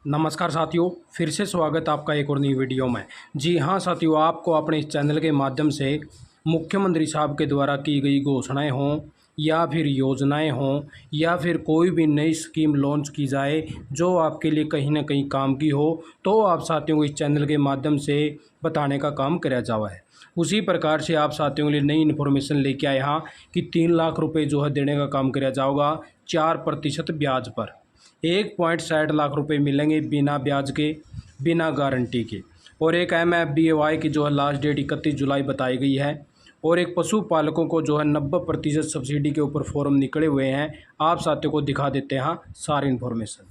नमस्कार साथियों, फिर से स्वागत आपका एक और नई वीडियो में। जी हाँ साथियों, आपको अपने इस चैनल के माध्यम से मुख्यमंत्री साहब के द्वारा की गई घोषणाएं हों या फिर योजनाएं हों या फिर कोई भी नई स्कीम लॉन्च की जाए जो आपके लिए कहीं ना कहीं काम की हो, तो आप साथियों को इस चैनल के माध्यम से बताने का काम किया जावा है। उसी प्रकार से आप साथियों के लिए नई इन्फॉर्मेशन लेके आए यहाँ कि 3 लाख रुपये जो है देने का काम किया जाएगा 4% ब्याज पर। 1.60 लाख रुपए मिलेंगे बिना ब्याज के, बिना गारंटी के। और एक MFBY की जो है लास्ट डेट 31 जुलाई बताई गई है। और एक पशुपालकों को जो है 90% सब्सिडी के ऊपर फॉर्म निकले हुए हैं। आप साथियों को दिखा देते हैं सारी इन्फॉर्मेशन।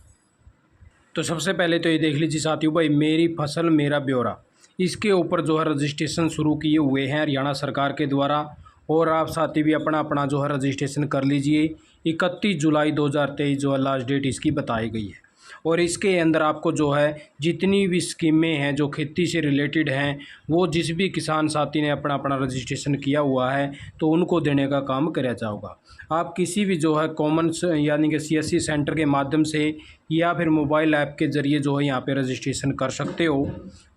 तो सबसे पहले तो ये देख लीजिए साथियों भाई, मेरी फसल मेरा ब्यौरा, इसके ऊपर जो है रजिस्ट्रेशन शुरू किए हुए हैं हरियाणा सरकार के द्वारा। और आप साथी भी अपना अपना जो है रजिस्ट्रेशन कर लीजिए। 31 जुलाई 2023 जो है लास्ट डेट इसकी बताई गई है। और इसके अंदर आपको जो है जितनी भी स्कीमें हैं जो खेती से रिलेटेड हैं, वो जिस भी किसान साथी ने अपना अपना रजिस्ट्रेशन किया हुआ है तो उनको देने का काम किया जाएगा। आप किसी भी जो है कॉमन यानी कि CSC सेंटर के माध्यम से या फिर मोबाइल ऐप के ज़रिए जो है यहाँ पे रजिस्ट्रेशन कर सकते हो।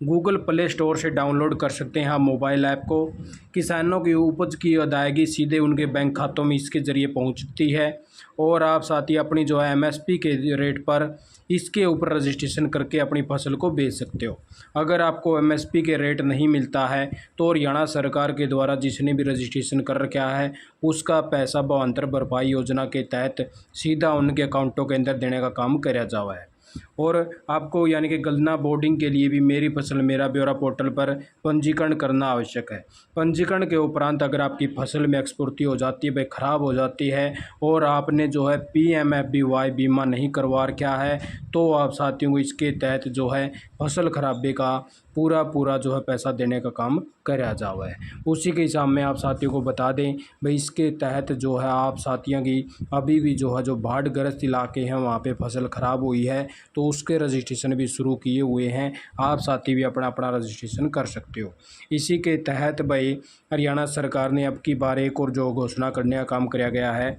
गूगल प्ले स्टोर से डाउनलोड कर सकते हैं आप मोबाइल ऐप को। किसानों की उपज की अदायगी सीधे उनके बैंक खातों में इसके ज़रिए पहुँचती है। और आप साथ ही अपनी जो है MSP के रेट पर इसके ऊपर रजिस्ट्रेशन करके अपनी फसल को बेच सकते हो। अगर आपको MSP के रेट नहीं मिलता है तो हरियाणा सरकार के द्वारा जिसने भी रजिस्ट्रेशन कर रखा है उसका पैसा भावांतर भरपाई योजना के तहत सीधा उनके अकाउंटों के अंदर देने का काम किया जावा है। और आपको यानी कि गन्ना बोर्डिंग के लिए भी मेरी फसल मेरा ब्यौरा पोर्टल पर पंजीकरण करना आवश्यक है। पंजीकरण के उपरांत अगर आपकी फसल में एक्सपूर्ति हो जाती है, भाई ख़राब हो जाती है और आपने जो है PMFBY बीमा नहीं करवा रखा है, तो आप साथियों को इसके तहत जो है फसल खराबे का पूरा जो है पैसा देने का काम किया जावा है। उसी के हिसाब में आप साथियों को बता दें भाई, इसके तहत जो है आप साथियों की अभी भी जो है जो बाढ़-ग्रस्त इलाके हैं वहाँ पे फसल ख़राब हुई है तो उसके रजिस्ट्रेशन भी शुरू किए हुए हैं। आप साथी भी अपना अपना रजिस्ट्रेशन कर सकते हो। इसी के तहत भाई हरियाणा सरकार ने अब की बार एक और जो घोषणा करने का काम किया गया है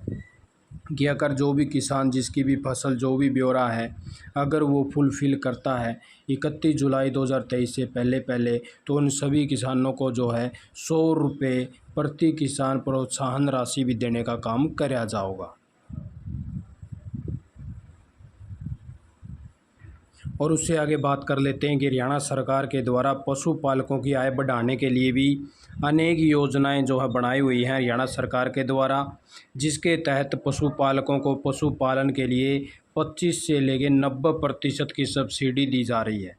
कि अगर जो भी किसान जिसकी भी फसल जो भी ब्यौरा है अगर वो फुलफ़िल करता है 31 जुलाई 2023 से पहले तो उन सभी किसानों को जो है 100 रुपये प्रति किसान प्रोत्साहन राशि भी देने का काम किया जाएगा। और उससे आगे बात कर लेते हैं कि हरियाणा सरकार के द्वारा पशुपालकों की आय बढ़ाने के लिए भी अनेक योजनाएं जो है बनाई हुई हैं हरियाणा सरकार के द्वारा, जिसके तहत पशुपालकों को पशुपालन के लिए 25 से लेकर 90% की सब्सिडी दी जा रही है।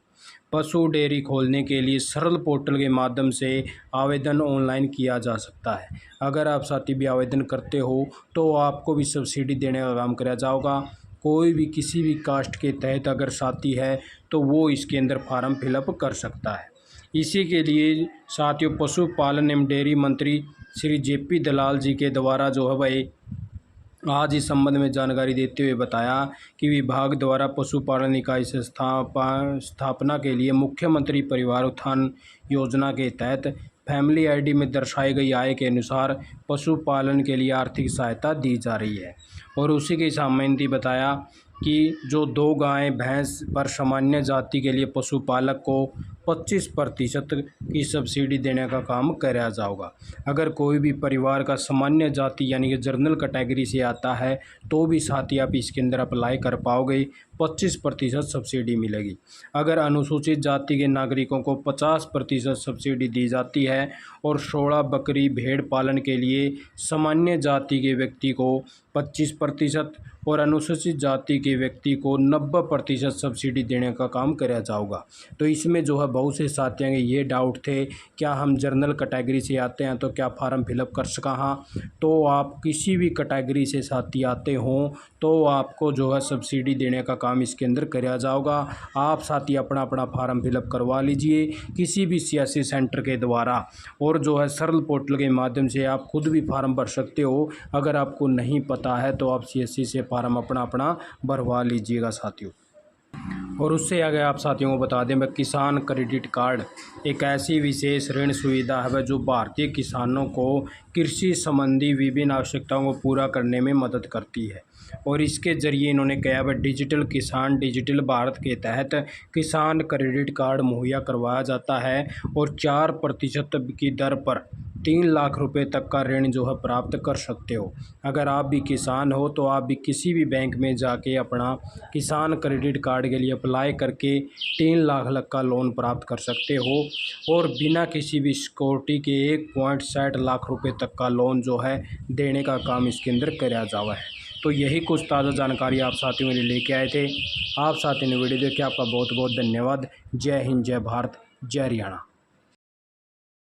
पशु डेयरी खोलने के लिए सरल पोर्टल के माध्यम से आवेदन ऑनलाइन किया जा सकता है। अगर आप साथी भी आवेदन करते हो तो आपको भी सब्सिडी देने का काम किया जाएगा। कोई भी किसी भी कास्ट के तहत अगर साथी है तो वो इसके अंदर फार्म फिलअप कर सकता है। इसी के लिए साथियों पशुपालन एवं डेयरी मंत्री श्री JP दलाल जी के द्वारा जो है भाई आज इस संबंध में जानकारी देते हुए बताया कि विभाग द्वारा पशुपालन इकाई से स्थापना के लिए मुख्यमंत्री परिवार उत्थान योजना के तहत फैमिली ID में दर्शाई गई आय के अनुसार पशुपालन के लिए आर्थिक सहायता दी जा रही है। और उसी के सामने बताया कि जो 2 गाय भैंस पर सामान्य जाति के लिए पशुपालक को 25% की सब्सिडी देने का काम किया जाएगा। अगर कोई भी परिवार का सामान्य जाति यानी कि जनरल कैटेगरी से आता है तो भी साथी आप इसके अंदर अप्लाई कर पाओगे, 25% सब्सिडी मिलेगी। अगर अनुसूचित जाति के नागरिकों को 50% सब्सिडी दी जाती है और 16 बकरी भेड़ पालन के लिए सामान्य जाति के व्यक्ति को 25% और अनुसूचित जाति के व्यक्ति को 90% सब्सिडी देने का काम किया जाएगा। तो इसमें जो है बहुत से साथियों के ये डाउट थे, क्या हम जनरल कैटेगरी से आते हैं तो क्या फार्म फिलअप कर सका। हाँ, तो आप किसी भी कैटेगरी से साथी आते हों तो आपको जो है सब्सिडी देने का काम इसके अंदर किया जाएगा। आप साथी अपना अपना फार्म फिलअप करवा लीजिए किसी भी CSC सेंटर के द्वारा, और जो है सरल पोर्टल के माध्यम से आप खुद भी फार्म भर सकते हो। अगर आपको नहीं पता है तो आप CSC से फार्म अपना अपना भरवा लीजिएगा साथियों। और उससे आगे आप साथियों को बता दें, किसान क्रेडिट कार्ड एक ऐसी विशेष ऋण सुविधा है जो भारतीय किसानों को कृषि संबंधी विभिन्न आवश्यकताओं को पूरा करने में मदद करती है। और इसके ज़रिए इन्होंने कहा है डिजिटल किसान डिजिटल भारत के तहत किसान क्रेडिट कार्ड मुहैया करवाया जाता है और 4% की दर पर 3 लाख रुपए तक का ऋण जो है प्राप्त कर सकते हो। अगर आप भी किसान हो तो आप भी किसी भी बैंक में जाके अपना किसान क्रेडिट कार्ड के लिए अप्लाई करके 3 लाख का लोन प्राप्त कर सकते हो और बिना किसी भी सिक्योरिटी के 1.60 लाख रुपए तक का लोन जो है देने का काम इसके अंदर कराया जावा है। तो यही कुछ ताज़ा जानकारी आप साथियों के लिए लेके आए थे। आप साथियों ने वीडियो देखे, आपका बहुत बहुत धन्यवाद। जय हिंद, जय भारत, जय हरियाणा।